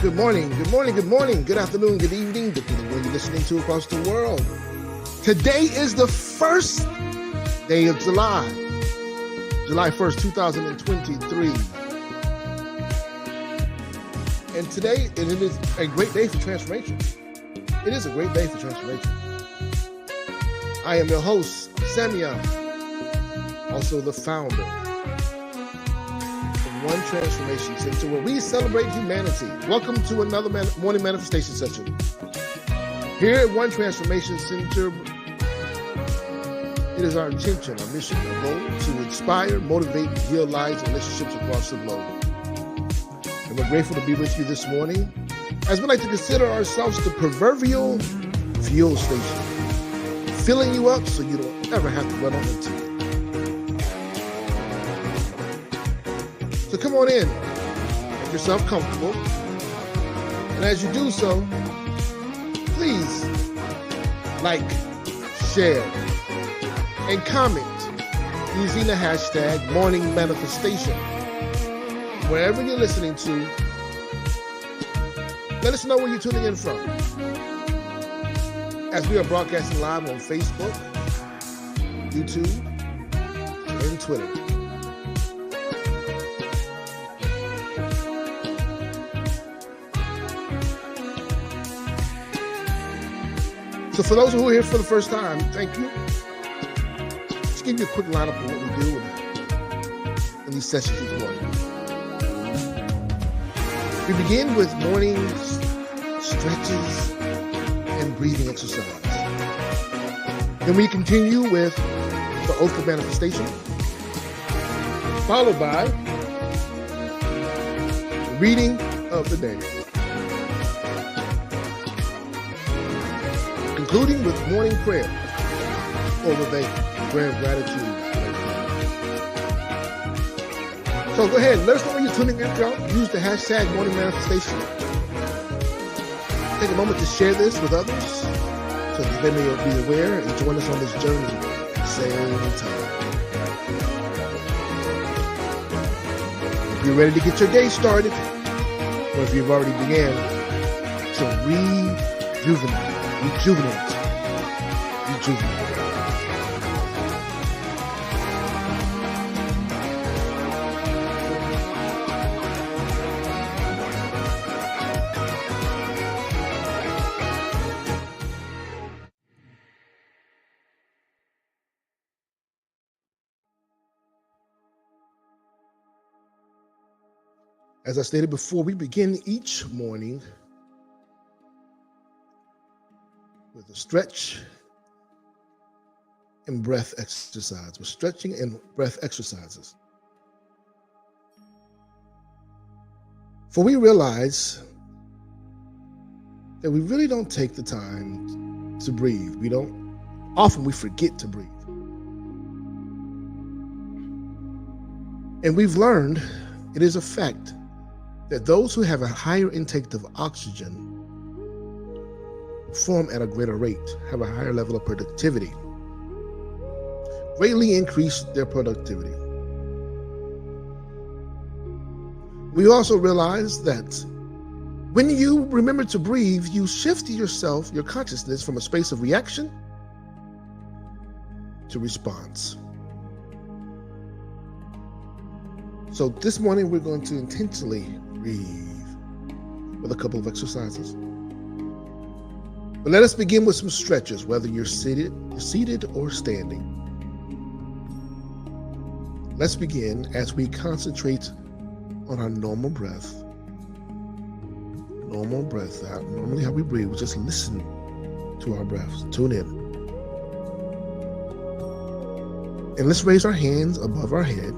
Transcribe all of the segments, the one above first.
Good morning, good afternoon, good evening, depending on where you're listening to across the world. Today is the first day of July 1st, 2023. And today, it is a great day for transformation. It is a great day for transformation. I am your host, Samuel, also the founder of One Transformation Center, where we celebrate humanity. Welcome to another morning manifestation session. Here at One Transformation Center, it is our intention, our mission, our goal to inspire, motivate, and heal lives and relationships across the globe. And we're grateful to be with you this morning, as we like to consider ourselves the proverbial fuel station, filling you up so you don't ever have to run on empty. So come on in, make yourself comfortable, and as you do so, please like, share, and comment using the hashtag Morning Manifestation. Wherever you're listening to, let us know where you're tuning in from, as we are broadcasting live on Facebook, YouTube, and Twitter. So for those who are here for the first time, thank you. Just give you a quick lineup of what we do in these sessions each morning. We begin with morning stretches and breathing exercise. Then we continue with the oath of manifestation, followed by the reading of the day, concluding with morning prayer, or with a prayer of gratitude. So go ahead, let us know where you're tuning in from. Use the hashtag Morning Manifestation. Take a moment to share this with others so that they may be aware and join us on this journey at the same time. If you're ready to get your day started, or if you've already began, to rejuvenate. As I stated before, we begin each morning with a stretch and breath exercise. We're stretching and breath exercises. For we realize that we really don't take the time to breathe. Often we forget to breathe. And we've learned, it is a fact, that those who have a higher intake of oxygen perform at a greater rate, have a higher level of productivity, greatly increase their productivity. We also realize that when you remember to breathe, you shift yourself, your consciousness, from a space of reaction to response. So this morning, we're going to intentionally breathe with a couple of exercises. But let us begin with some stretches, whether you're seated or standing. Let's begin as we concentrate on our normal breath. Normal breath out. Normally how we breathe, we just listen to our breaths. Tune in. And let's raise our hands above our head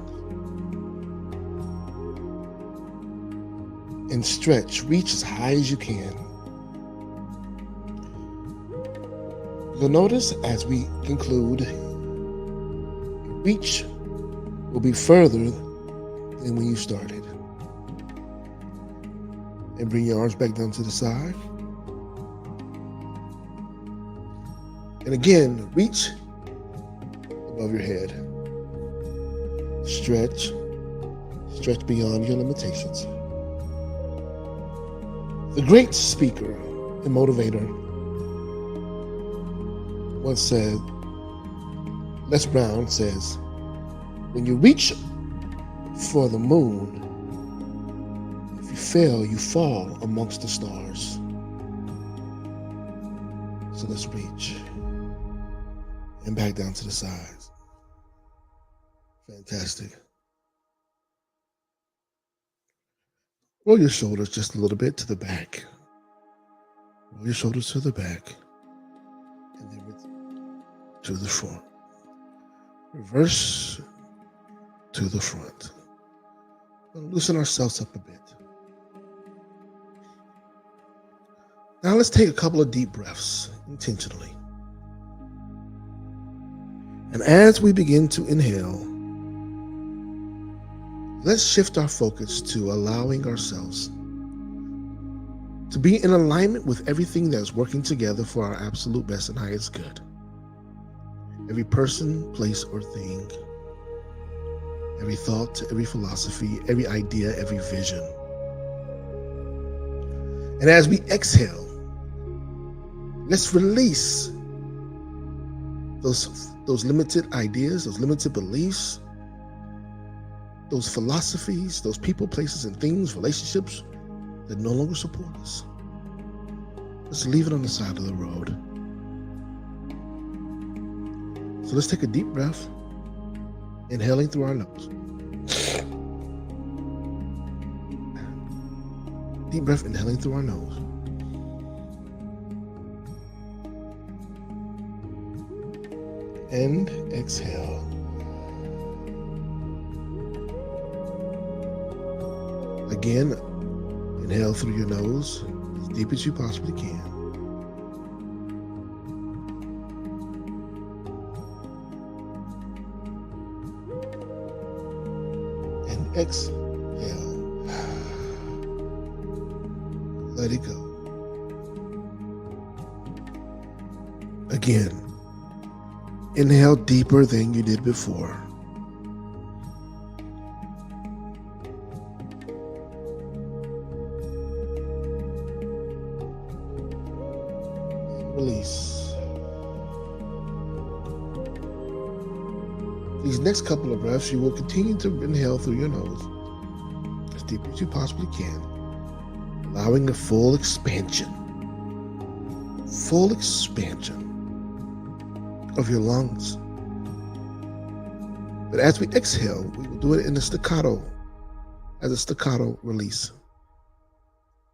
and stretch. Reach as high as you can. You'll notice as we conclude, reach will be further than when you started. And bring your arms back down to the side. And again, reach above your head. Stretch beyond your limitations. The great speaker and motivator once said, Les Brown says, when you reach for the moon, if you fail, you fall amongst the stars. So let's reach and back down to the sides. Fantastic. Roll your shoulders just a little bit to the back. Roll your shoulders to the back. And then to the front. Reverse to the front. We'll loosen ourselves up a bit. Now let's take a couple of deep breaths intentionally. And as we begin to inhale, let's shift our focus to allowing ourselves to be in alignment with everything that is working together for our absolute best and highest good. Every person, place, or thing, every thought, every philosophy, every idea, every vision. And as we exhale, let's release those limited ideas, those limited beliefs, those philosophies, those people, places, and things, relationships that no longer support us. Let's leave it on the side of the road. So let's take a deep breath, inhaling through our nose. Deep breath, inhaling through our nose. And exhale. Again, inhale through your nose as deep as you possibly can. And exhale. Let it go. Again, inhale deeper than you did before. Release. These next couple of breaths, you will continue to inhale through your nose as deep as you possibly can, allowing a full expansion of your lungs. But as we exhale, we will do it in a staccato, as a staccato release,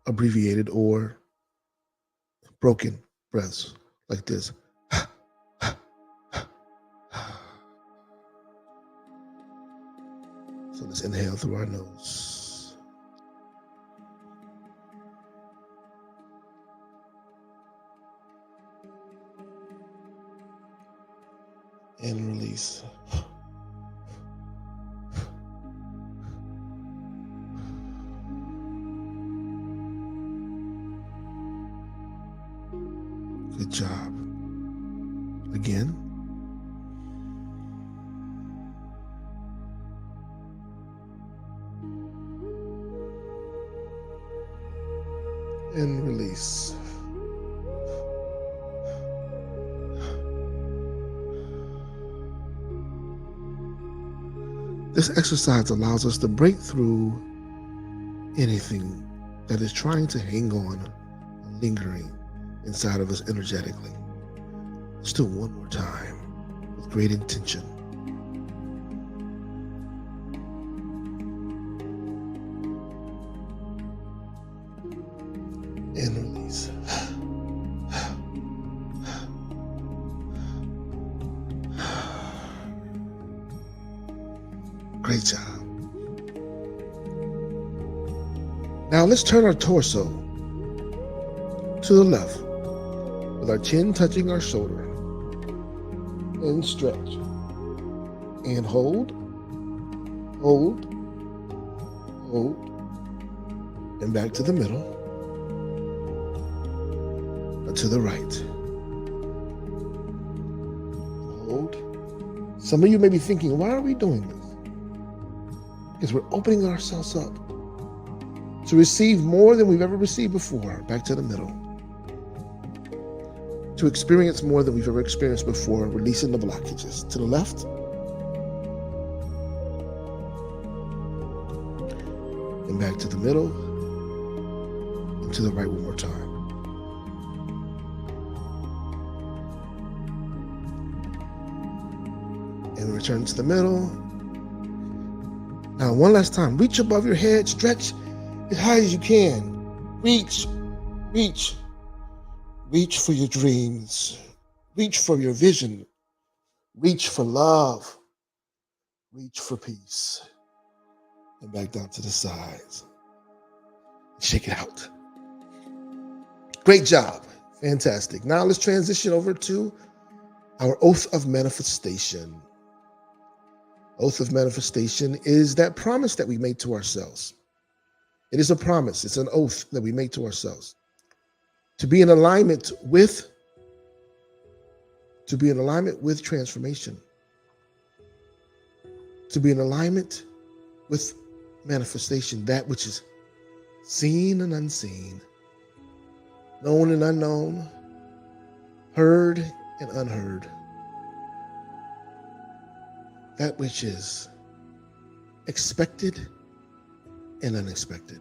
abbreviated or broken breaths like this. So let's inhale through our nose. And release. Good job. Again. And release. This exercise allows us to break through anything that is trying to hang on, lingering inside of us energetically. Let's do it one more time with great intention. And release. Great job. Now let's turn our torso to the left with our chin touching our shoulder. And stretch. And hold. Hold. Hold. And back to the middle. To the right. Hold. Some of you may be thinking, why are we doing this? Because we're opening ourselves up to To receive more than we've ever received before, back to the middle. To experience more than we've ever experienced before, releasing the blockages. To the left. And back to the middle. And to the right one more time. And return to the middle. Now, one last time. Reach above your head. Stretch as high as you can. Reach. Reach. Reach for your dreams. Reach for your vision. Reach for love. Reach for peace. And back down to the sides. Shake it out. Great job. Fantastic. Now let's transition over to our oath of manifestation. Oath of manifestation is that promise that we make to ourselves. It is a promise. It's an oath that we make to ourselves. To be in alignment with transformation. To be in alignment with manifestation, that which is seen and unseen, known and unknown, heard and unheard. That which is expected and unexpected.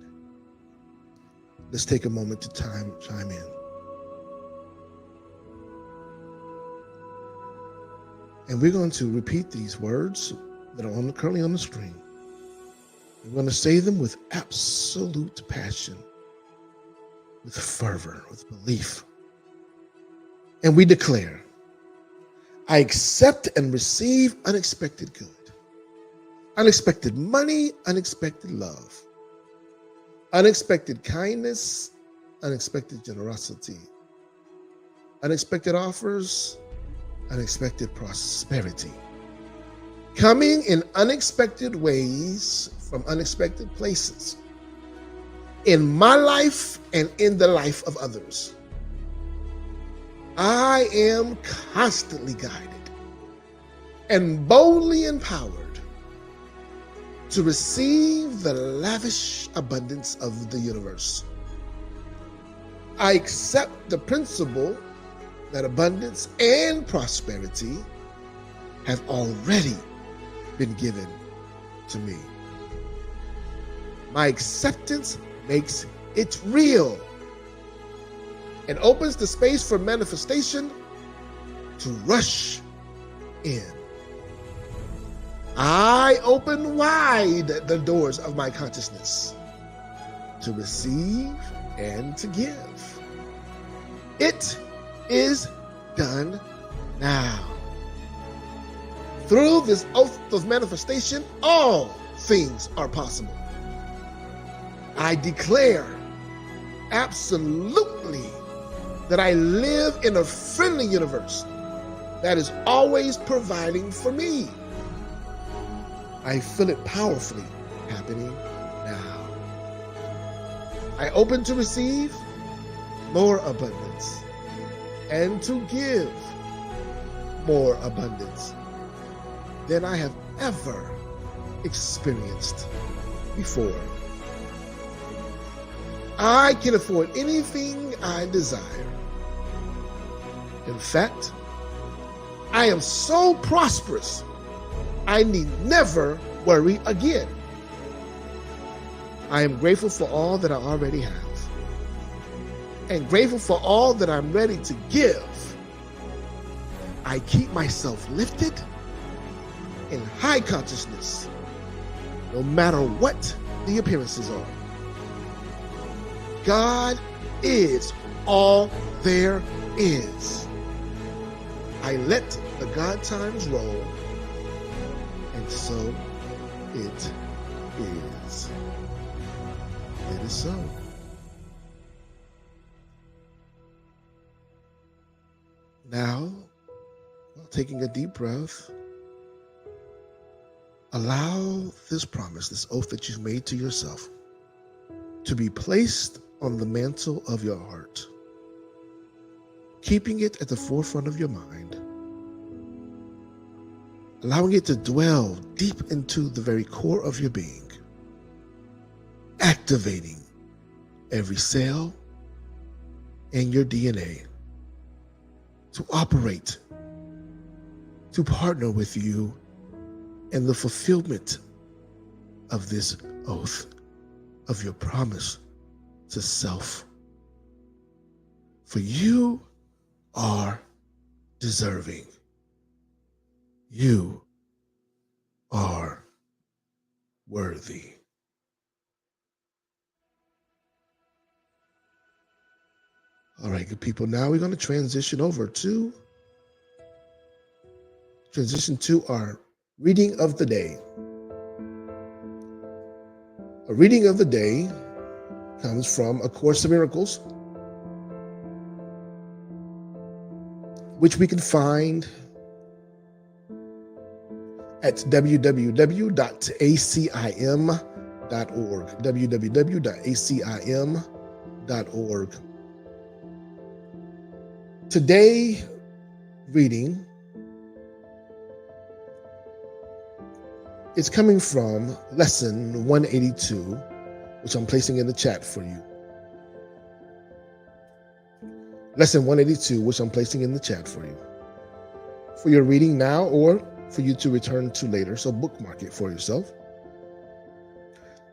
Let's take a moment to chime in. And we're going to repeat these words that are currently on the screen. We're going to say them with absolute passion, with fervor, with belief. And we declare, I accept and receive unexpected good, unexpected money, unexpected love, unexpected kindness, unexpected generosity, unexpected offers, unexpected prosperity, coming in unexpected ways from unexpected places in my life and in the life of others. I am constantly guided and boldly empowered to receive the lavish abundance of the universe. I accept the principle that abundance and prosperity have already been given to me. My acceptance makes it real and opens the space for manifestation to rush in. I open wide the doors of my consciousness to receive and to give. It is done now. Through this oath of manifestation, all things are possible. I declare absolutely that I live in a friendly universe that is always providing for me. I feel it powerfully happening now. I open to receive more abundance and to give more abundance than I have ever experienced before. I can afford anything I desire. In fact, I am so prosperous, I need never worry again. I am grateful for all that I already have, and grateful for all that I'm ready to give. I keep myself lifted in high consciousness, no matter what the appearances are. God is all there is. I let the God times roll, and so it is. It is so. Now, while taking a deep breath, allow this promise, this oath that you've made to yourself, to be placed on the mantle of your heart, keeping it at the forefront of your mind, allowing it to dwell deep into the very core of your being, activating every cell in your DNA to operate, to partner with you in the fulfillment of this oath, of your promise to self. For you are deserving. You are worthy. All right, good people. Now we're going to transition to our reading of the day. A reading of the day comes from A Course in Miracles, which we can find at www.acim.org. www.acim.org. Today reading is coming from lesson 182, which I'm placing in the chat for you. Lesson 182, which I'm placing in the chat for you. For your reading now or for you to return to later, so bookmark it for yourself.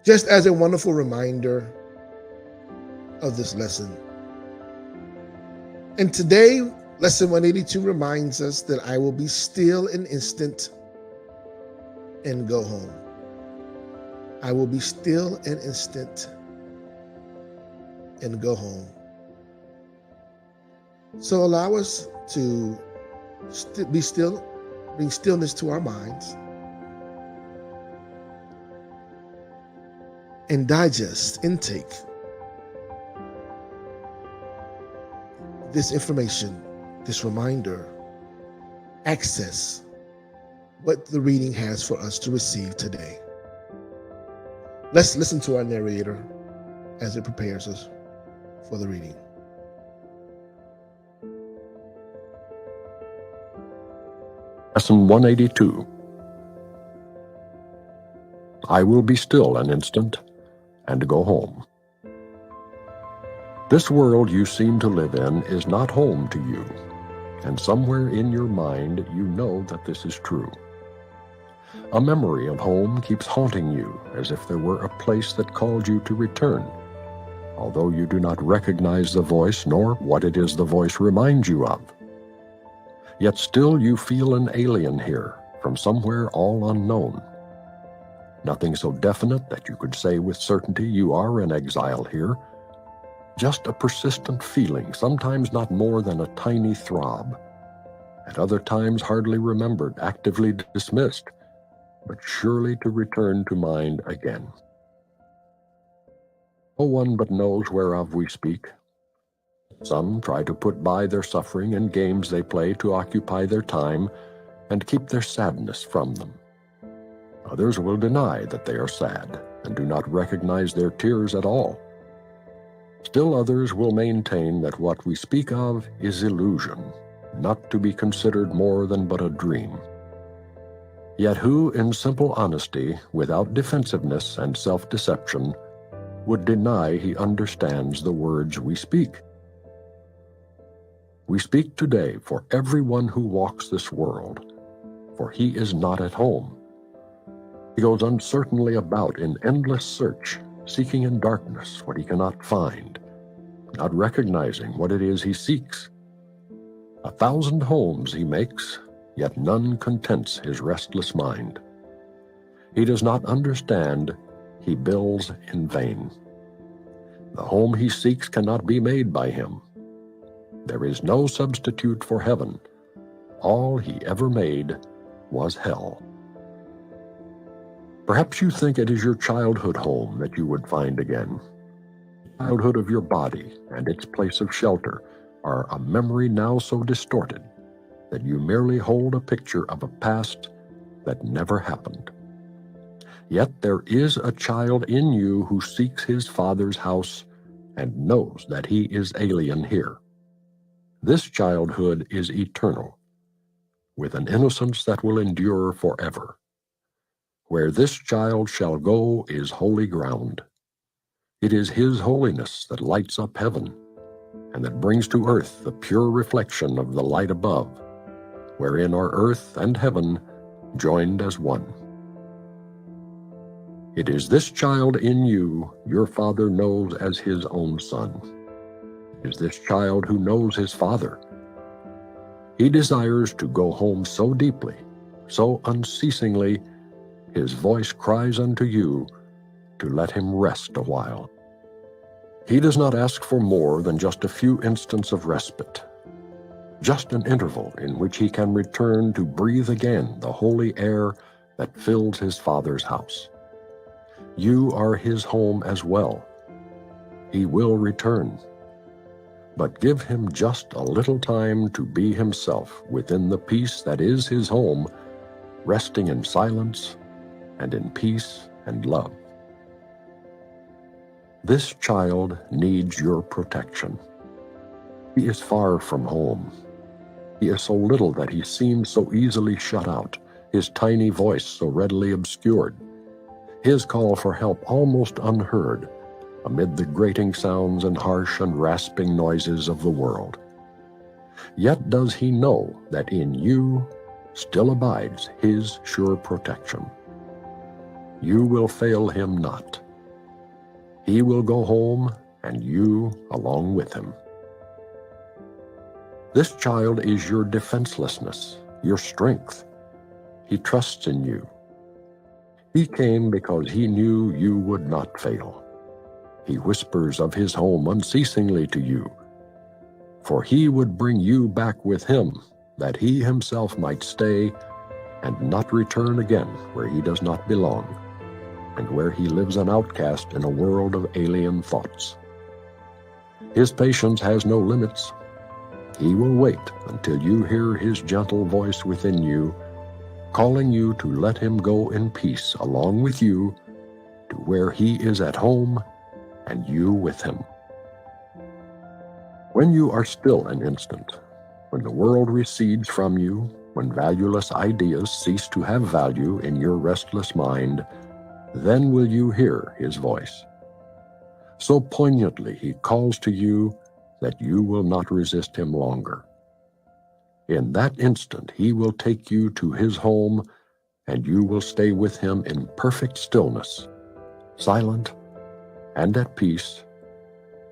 Just as a wonderful reminder of this lesson. And today, lesson 182 reminds us that I will be still an instant and go home. I will be still an instant and go home. So allow us to be still, bring stillness to our minds, and digest, intake this information, this reminder, access what the reading has for us to receive today. Let's listen to our narrator as it prepares us for the reading. Lesson 182. I will be still an instant and go home. This world you seem to live in is not home to you, and somewhere in your mind you know that this is true. A memory of home keeps haunting you as if there were a place that called you to return, although you do not recognize the voice nor what it is the voice reminds you of. Yet still you feel an alien here from somewhere all unknown. Nothing so definite that you could say with certainty you are an exile here. Just a persistent feeling, sometimes not more than a tiny throb. At other times hardly remembered, actively dismissed, but surely to return to mind again. No one but knows whereof we speak. Some try to put by their suffering in games they play to occupy their time and keep their sadness from them. Others will deny that they are sad and do not recognize their tears at all. Still others will maintain that what we speak of is illusion, not to be considered more than but a dream. Yet who, in simple honesty, without defensiveness and self-deception, would deny he understands the words we speak? We speak today for everyone who walks this world, for he is not at home. He goes uncertainly about in endless search, seeking in darkness what he cannot find, not recognizing what it is he seeks. 1,000 homes he makes, yet none contents his restless mind. He does not understand, he builds in vain. The home he seeks cannot be made by him. There is no substitute for heaven. All he ever made was hell. Perhaps you think it is your childhood home that you would find again. The childhood of your body and its place of shelter are a memory now so distorted that you merely hold a picture of a past that never happened. Yet there is a child in you who seeks his father's house and knows that he is alien here. This childhood is eternal, with an innocence that will endure forever. Where this child shall go is holy ground. It is His holiness that lights up heaven and that brings to earth the pure reflection of the light above, wherein are earth and heaven joined as one. It is this child in you your Father knows as His own Son. It is this child who knows His Father. He desires to go home so deeply, so unceasingly, His voice cries unto you to let Him rest a while. He does not ask for more than just a few instants of respite, just an interval in which He can return to breathe again the holy air that fills His Father's house. You are His home as well. He will return. But give Him just a little time to be Himself within the peace that is His home, resting in silence and in peace and love. This child needs your protection. He is far from home. He is so little that he seems so easily shut out, his tiny voice so readily obscured, his call for help almost unheard amid the grating sounds and harsh and rasping noises of the world. Yet does he know that in you still abides His sure protection. You will fail Him not. He will go home, and you along with Him. This child is your defenselessness, your strength. He trusts in you. He came because He knew you would not fail. He whispers of His home unceasingly to you, for He would bring you back with Him, that He Himself might stay and not return again where He does not belong, and where He lives an outcast in a world of alien thoughts. His patience has no limits. He will wait until you hear His gentle voice within you, calling you to let Him go in peace along with you to where He is at home and you with Him. When you are still an instant, when the world recedes from you, when valueless ideas cease to have value in your restless mind, then will you hear His voice. So poignantly He calls to you that you will not resist Him longer. In that instant He will take you to His home, and you will stay with Him in perfect stillness, silent and at peace,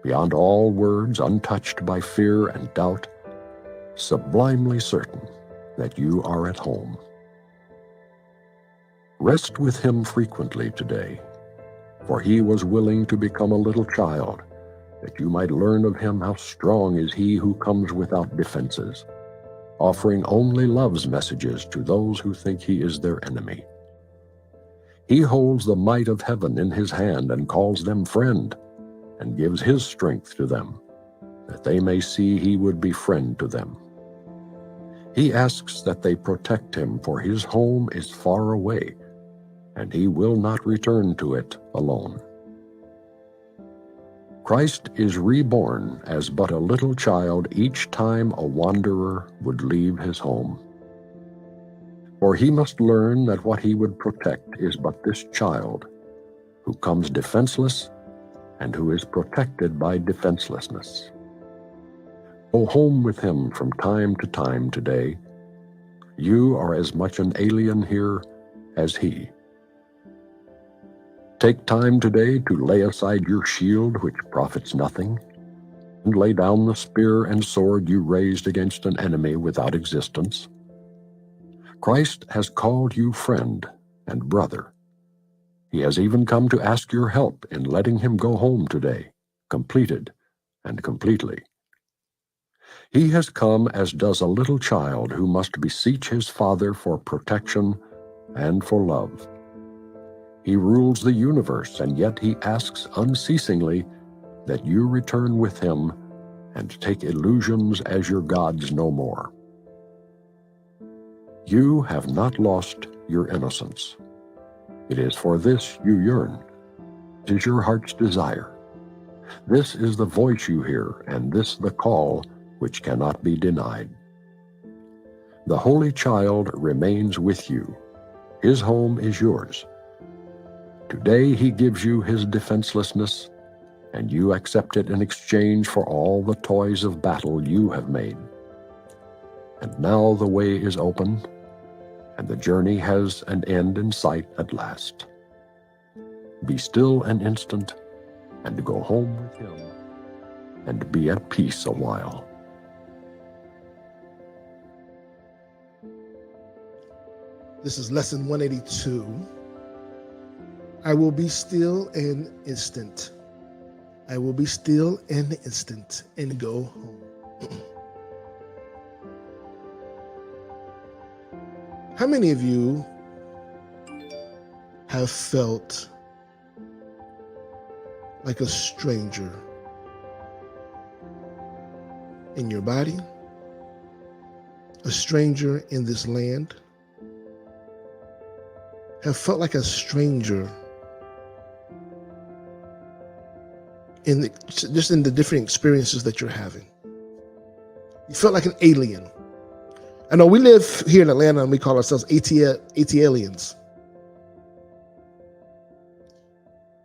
beyond all words, untouched by fear and doubt, sublimely certain that you are at home. Rest with Him frequently today, for He was willing to become a little child, that you might learn of Him how strong is He who comes without defenses, offering only love's messages to those who think He is their enemy. He holds the might of heaven in His hand and calls them friend, and gives His strength to them, that they may see He would be friend to them. He asks that they protect Him, for His home is far away, and He will not return to it alone. Christ is reborn as but a little child each time a wanderer would leave his home. For he must learn that what he would protect is but this child, who comes defenseless and who is protected by defenselessness. Go home with Him from time to time today. You are as much an alien here as He. Take time today to lay aside your shield, which profits nothing, and lay down the spear and sword you raised against an enemy without existence. Christ has called you friend and brother. He has even come to ask your help in letting Him go home today, completed and completely. He has come as does a little child who must beseech his father for protection and for love. He rules the universe, and yet He asks unceasingly that you return with Him and take illusions as your gods no more. You have not lost your innocence. It is for this you yearn. It is your heart's desire. This is the voice you hear, and this the call which cannot be denied. The Holy Child remains with you. His home is yours. Today He gives you His defenselessness and you accept it in exchange for all the toys of battle you have made. And now the way is open, and the journey has an end in sight at last. Be still an instant, and go home with him, and be at peace a while. This is lesson 182. I will be still an instant. I will be still an instant and go home. How many of you have felt like a stranger in your body, a stranger in this land, have felt like a stranger just in the different experiences that you're having? You felt like an alien. I know we live here in Atlanta and we call ourselves AT-aliens.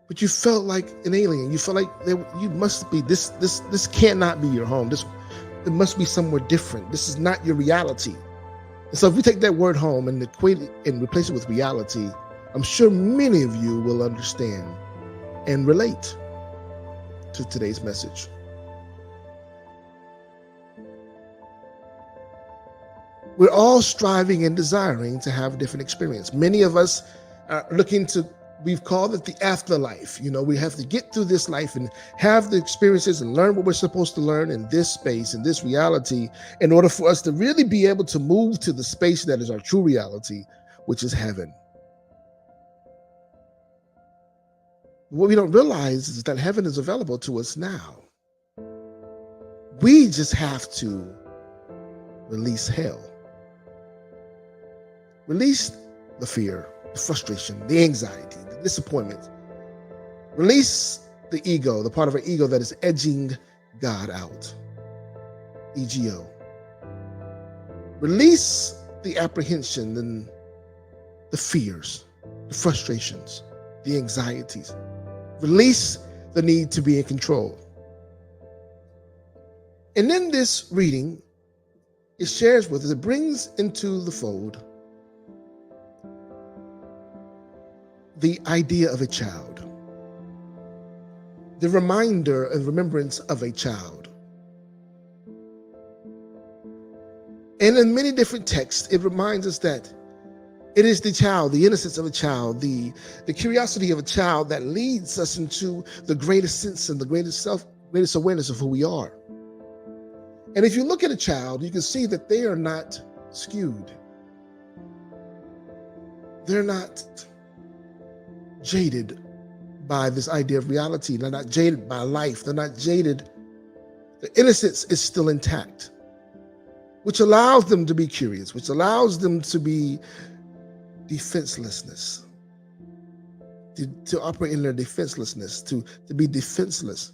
But you felt like an alien. You felt like you must be, this cannot be your home. It must be somewhere different. This is not your reality. And so if we take that word home and equate it and replace it with reality, I'm sure many of you will understand and relate to today's message. We're all striving and desiring to have a different experience. Many of us are looking to, we've called it the afterlife. You know, we have to get through this life and have the experiences and learn what we're supposed to learn in this space, in this reality, in order for us to really be able to move to the space that is our true reality, which is heaven. What we don't realize is that heaven is available to us now. We just have to release hell. Release the fear, the frustration, the anxiety, the disappointment. Release the ego, the part of our ego that is edging God out. EGO. Release the apprehension and the fears, the frustrations, the anxieties. Release the need to be in control. And in this reading, it shares with us, it brings into the fold the idea of a child, the reminder and remembrance of a child. And in many different texts, it reminds us that it is the child, the innocence of a child, the curiosity of a child that leads us into the greatest sense and the greatest awareness of who we are. And if you look at a child, you can see that they are not skewed. They're not jaded by this idea of reality. They're not jaded by life. They're not jaded. The innocence is still intact, which allows them to be curious, which allows them to be defenselessness, to operate in their defenselessness, to be defenseless,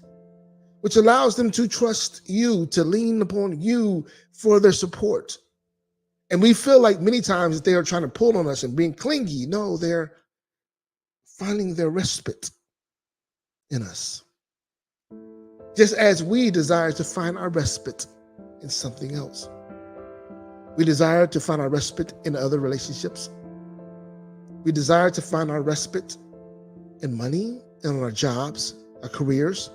which allows them to trust you, to lean upon you for their support. And we feel like many times that they are trying to pull on us and being clingy. No, they're finding their respite in us. Just as we desire to find our respite in something else. We desire to find our respite in other relationships. We desire to find our respite in money, in our jobs, our careers.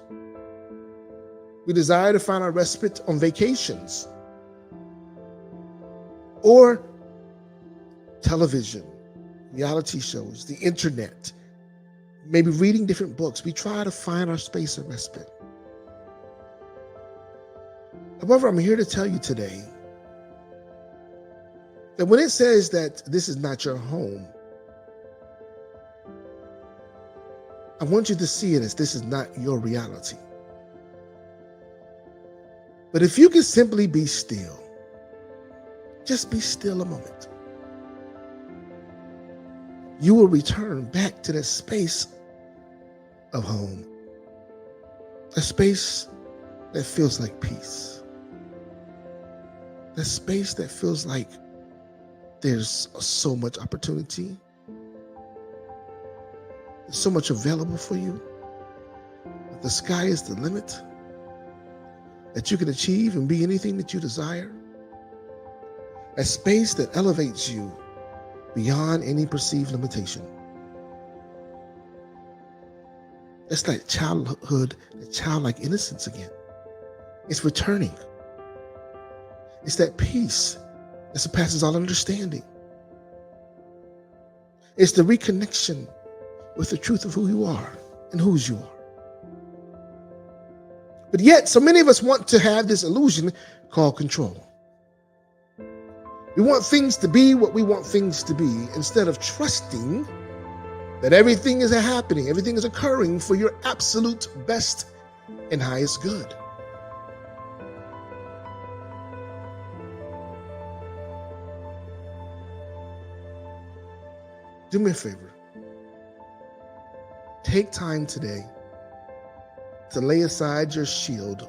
We desire to find our respite on vacations or television, reality shows, the internet, maybe reading different books. We try to find our space of respite. However, I'm here to tell you today that when it says that this is not your home, I want you to see it as this is not your reality. But if you can simply be still, just be still a moment, you will return back to that space of home, a space that feels like peace, that space that feels like there's so much opportunity, there's so much available for you, the sky is the limit, that you can achieve and be anything that you desire, a space that elevates you beyond any perceived limitation. That's that childhood, that childlike innocence again. It's returning. It's that peace that surpasses all understanding. It's the reconnection with the truth of who you are and whose you are. But yet, so many of us want to have this illusion called control. We want things to be what we want things to be, instead of trusting that everything is happening, everything is occurring for your absolute best and highest good. Do me a favor. Take time today to lay aside your shield.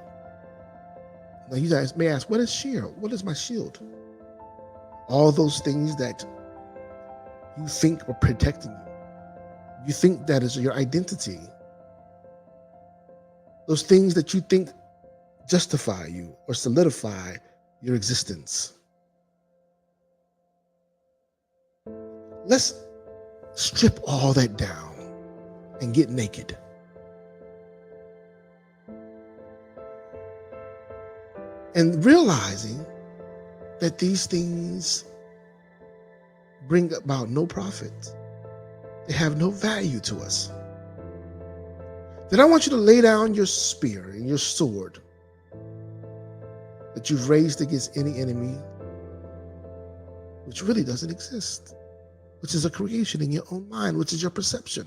Now you guys may ask, what is shield? What is my shield? All those things that you think are protecting you. You think that is your identity. Those things that you think justify you or solidify your existence. Let's strip all that down and get naked. And realizing that these things bring about no profit. They have no value to us. Then I want you to lay down your spear and your sword that you've raised against any enemy, which really doesn't exist, which is a creation in your own mind, which is your perception.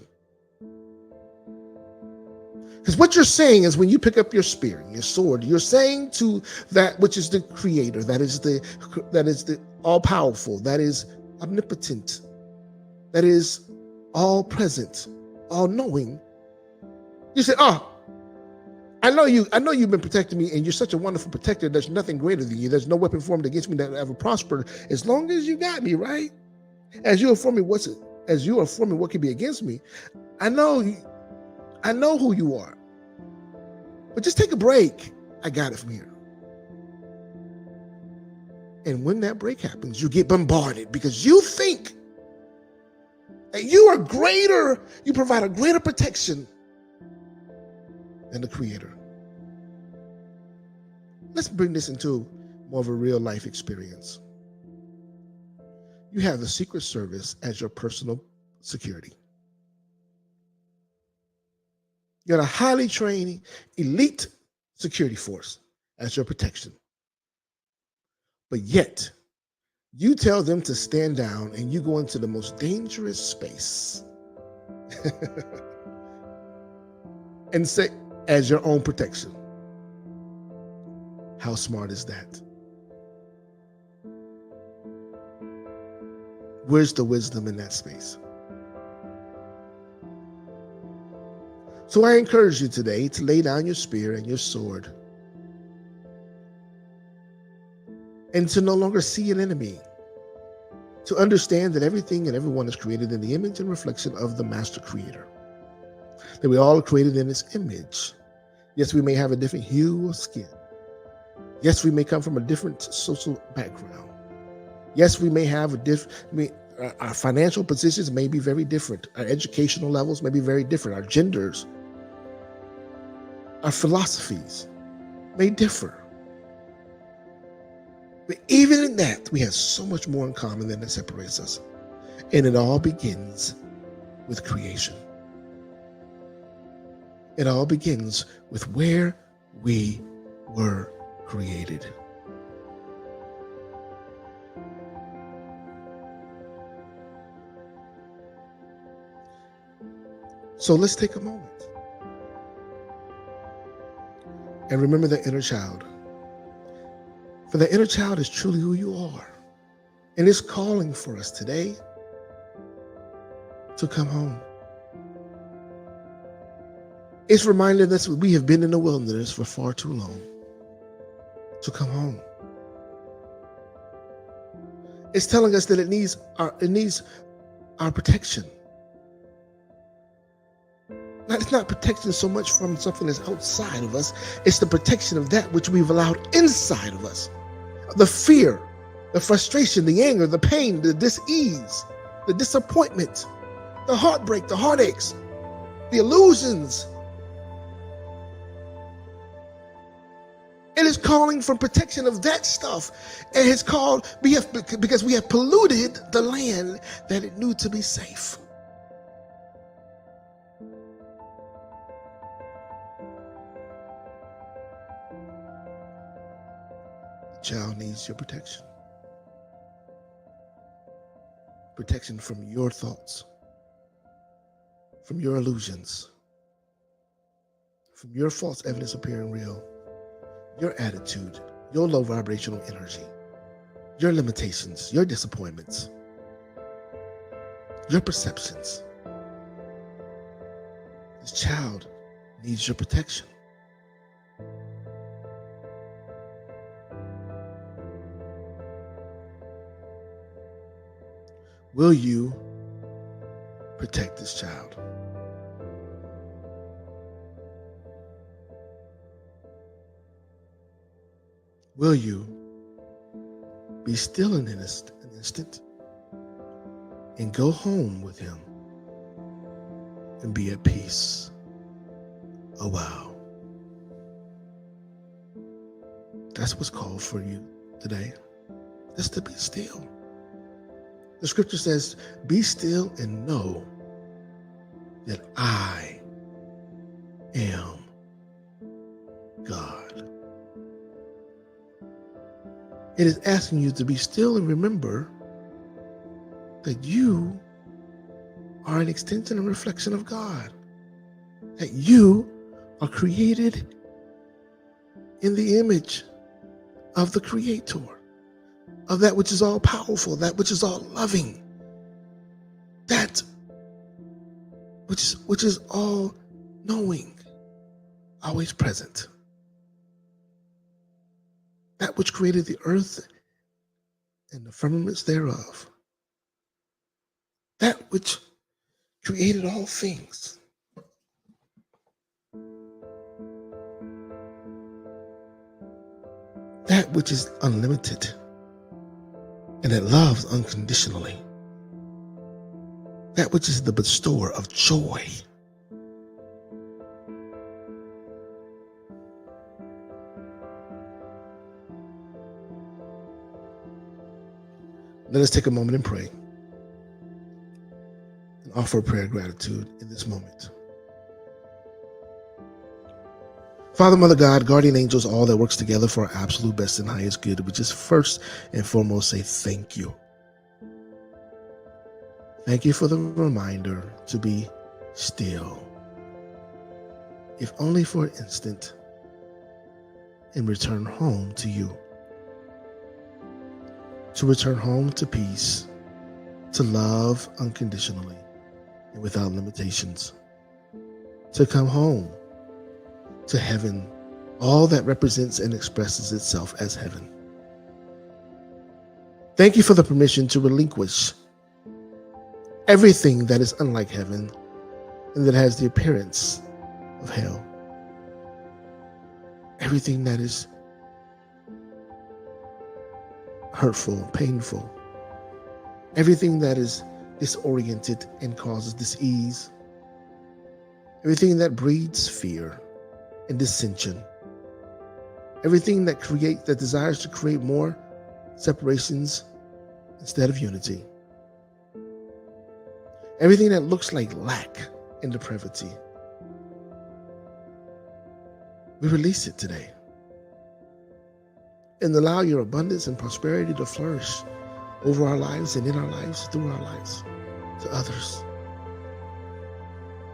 Because what you're saying is, when you pick up your spear and your sword, you're saying to that which is the creator, that is the all-powerful, that is omnipotent, that is all-present, all-knowing. You say, oh, I know you've been protecting me, and you're such a wonderful protector. There's nothing greater than you. There's no weapon formed against me that will ever prosper, as long as you got me, right? As you are for me, what can be against me? I know who you are. But just take a break. I got it from here. And when that break happens, you get bombarded because you think that you are greater, you provide a greater protection than the creator. Let's bring this into more of a real life experience. You have the Secret Service as your personal security. You got a highly trained, elite security force as your protection. But yet, you tell them to stand down and you go into the most dangerous space and say, as your own protection. How smart is that? Where's the wisdom in that space? So I encourage you today to lay down your spear and your sword and to no longer see an enemy, to understand that everything and everyone is created in the image and reflection of the master creator, that we all are created in his image. Yes, we may have a different hue of skin. Yes, we may come from a different social background. Yes, we may have our financial positions may be very different. Our educational levels may be very different. Our genders, our philosophies may differ. But even in that, we have so much more in common than that separates us. And it all begins with creation. It all begins with where we were created. So let's take a moment and remember the inner child. For the inner child is truly who you are. And it's calling for us today to come home. It's reminding us that we have been in the wilderness for far too long, to come home. It's telling us that it needs our protection. It's not protection so much from something that's outside of us. It's the protection of that which we've allowed inside of us. The fear, the frustration, the anger, the pain, the dis-ease, the disappointment, the heartbreak, the heartaches, the illusions. It is calling for protection of that stuff. And it's called, because we have polluted the land that it knew to be safe. The child needs your protection. Protection from your thoughts, from your illusions, from your false evidence appearing real, your attitude, your low vibrational energy, your limitations, your disappointments, your perceptions. This child needs your protection. Will you protect this child? Will you be still an instant and go home with him and be at peace? Oh, wow. That's what's called for you today, just to be still. The scripture says, be still and know that I am God. It is asking you to be still and remember that you are an extension and reflection of God. That you are created in the image of the Creator, of that which is all powerful, that which is all loving, that which is all knowing, always present. That which created the earth and the firmaments thereof. That which created all things. That which is unlimited and that loves unconditionally. That which is the bestower of joy. Let us take a moment and pray and offer a prayer of gratitude in this moment. Father, Mother God, guardian angels, all that works together for our absolute best and highest good, we just first and foremost say thank you. Thank you for the reminder to be still, if only for an instant, and return home to you. To return home to peace, to love unconditionally and without limitations. To come home to heaven, all that represents and expresses itself as heaven. Thank you for the permission to relinquish everything that is unlike heaven and that has the appearance of hell. Everything that is hurtful, painful, everything that is disoriented and causes dis-ease, everything that breeds fear and dissension, everything that desires to create more separations instead of unity, everything that looks like lack and depravity. We release it today and allow your abundance and prosperity to flourish over our lives and in our lives, through our lives, to others.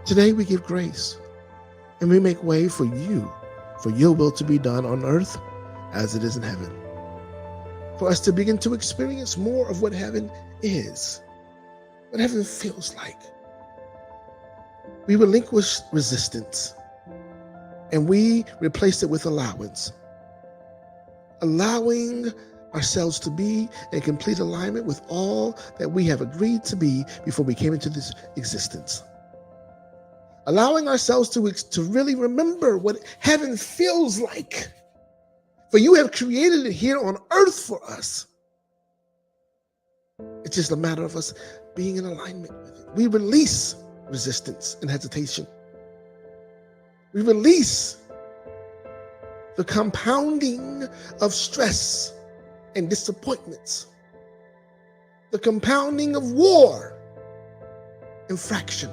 Today we give grace and we make way for you, for your will to be done on earth as it is in heaven. For us to begin to experience more of what heaven is, what heaven feels like. We relinquish resistance and we replace it with allowance. Allowing ourselves to be in complete alignment with all that we have agreed to be before we came into this existence. allowing ourselves to really remember what heaven feels like. For you have created it here on earth for us. It's just a matter of us being in alignment with it. We release resistance and hesitation. We release the compounding of stress and disappointments, the compounding of war and fraction.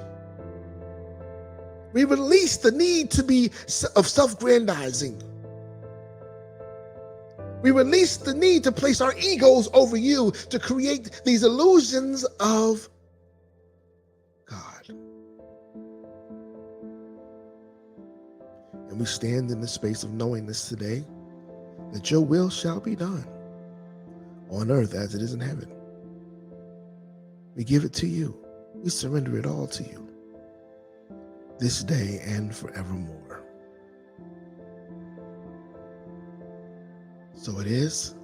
We release the need to be of self-grandizing. We release the need to place our egos over you, to create these illusions of God. And we stand in the space of knowing this today, that your will shall be done on earth as it is in heaven. We give it to you. We surrender it all to you this day and forevermore. So it is.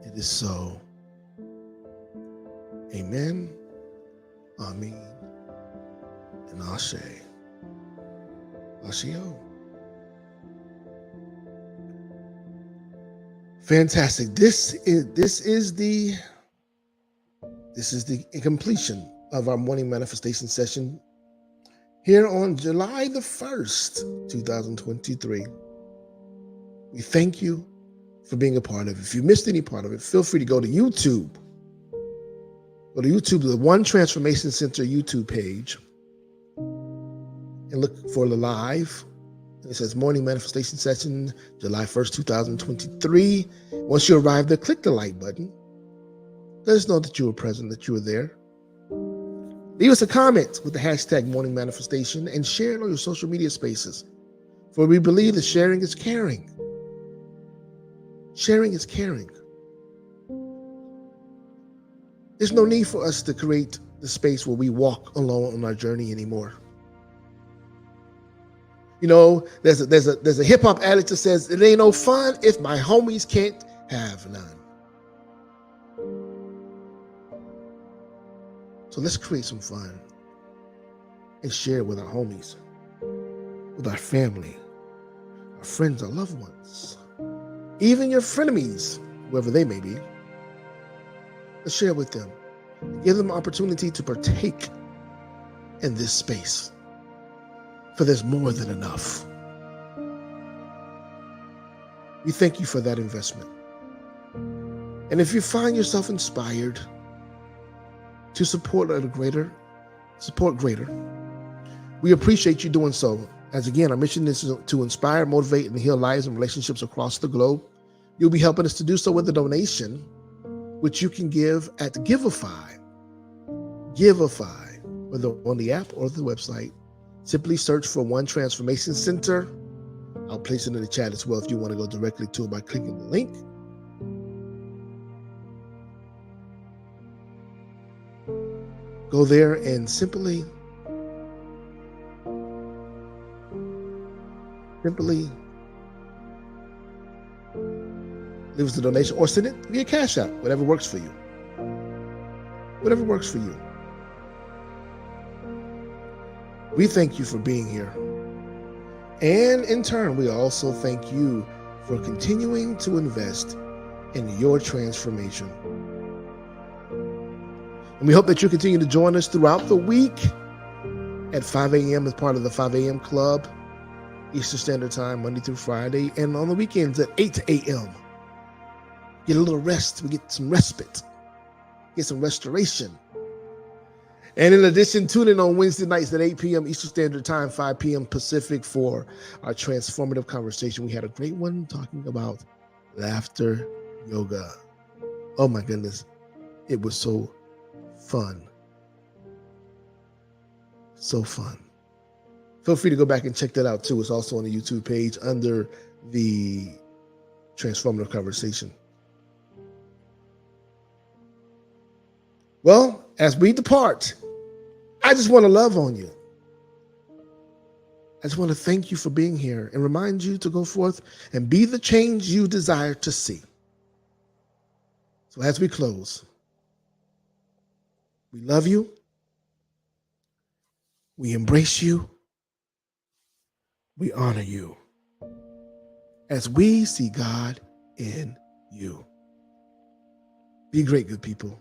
It is so. Amen. Amen. And Ashe. Ashio. Fantastic. This is the completion of our morning manifestation session here on July the 1st, 2023. We thank you for being a part of it. If you missed any part of it, feel free to go to YouTube. Go to YouTube, the One Transformation Center YouTube page, and look for the live. It says Morning Manifestation Session, July 1st, 2023. Once you arrive there, click the like button. Let us know that you were present, that you were there. Leave us a comment with the hashtag Morning Manifestation and share it on your social media spaces. For we believe that sharing is caring. Sharing is caring. There's no need for us to create the space where we walk alone on our journey anymore. You know, there's a hip hop addict that says it ain't no fun if my homies can't have none. So let's create some fun and share with our homies, with our family, our friends, our loved ones, even your frenemies, whoever they may be. Let's share with them. Give them an opportunity to partake in this space. For there's more than enough. We thank you for that investment. And if you find yourself inspired to support greater, we appreciate you doing so. As again, our mission is to inspire, motivate, and heal lives and relationships across the globe. You'll be helping us to do so with a donation, which you can give at Giveify. Giveify, whether on the app or the website. Simply search for One Transformation Center. I'll place it in the chat as well if you want to go directly to it by clicking the link. Go there and simply leave us the donation or send it via Cash App, whatever works for you. Whatever works for you. We thank you for being here. And in turn, we also thank you for continuing to invest in your transformation. And we hope that you continue to join us throughout the week at 5 a.m. as part of the 5 a.m. Club, Eastern Standard Time, Monday through Friday, and on the weekends at 8 a.m. Get a little rest. We get some respite, get some restoration. And in addition, tune in on Wednesday nights at 8 p.m. Eastern Standard Time, 5 p.m. Pacific for our transformative conversation. We had a great one talking about laughter yoga. Oh my goodness. It was so fun. So fun. Feel free to go back and check that out too. It's also on the YouTube page under the transformative conversation. Well, as we depart, I just want to love on you. I just want to thank you for being here and remind you to go forth and be the change you desire to see. So as we close, we love you. We embrace you. We honor you as we see God in you. Be great, good people.